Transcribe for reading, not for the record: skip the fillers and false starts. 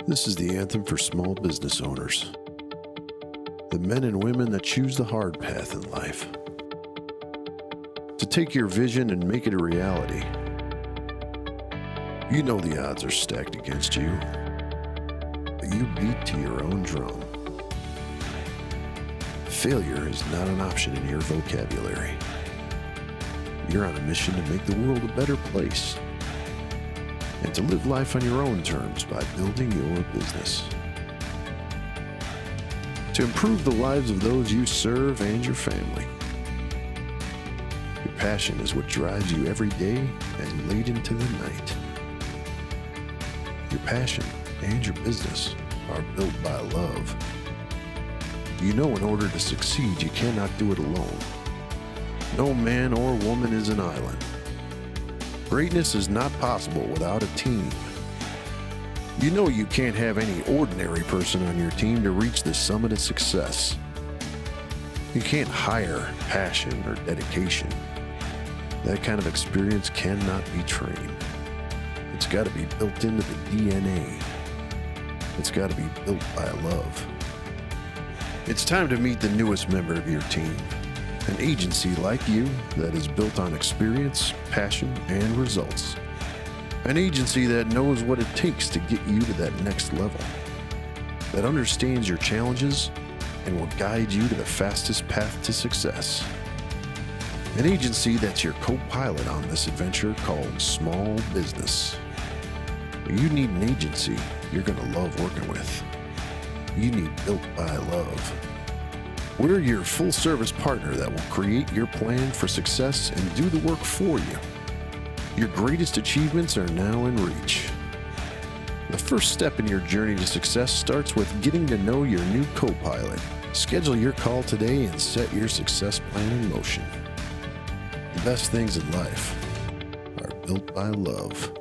This is the anthem for small business owners, the men and women that choose the hard path in life, to take your vision and make it a reality. You know the odds are stacked against you, but you beat to your own drum. Failure is not an option in your vocabulary. You're on a mission to make the world a better place and to live life on your own terms by building your business. To improve the lives of those you serve and your family. Your passion is what drives you every day and late into the night. Your passion and your business are built by love. You know in order to succeed, you cannot do it alone. No man or woman is an island. Greatness is not possible without a team. You know you can't have any ordinary person on your team to reach the summit of success. You can't hire passion or dedication. That kind of experience cannot be trained. It's got to be built into the DNA. It's got to be built by love. It's time to meet the newest member of your team. An agency like you that is built on experience, passion, and results. An agency that knows what it takes to get you to that next level. That understands your challenges and will guide you to the fastest path to success. An agency that's your co-pilot on this adventure called small business. You need an agency you're going to love working with. You need built by love. We're your full-service partner that will create your plan for success and do the work for you. Your greatest achievements are now in reach. The first step in your journey to success starts with getting to know your new co-pilot. Schedule your call today and set your success plan in motion. The best things in life are built by love.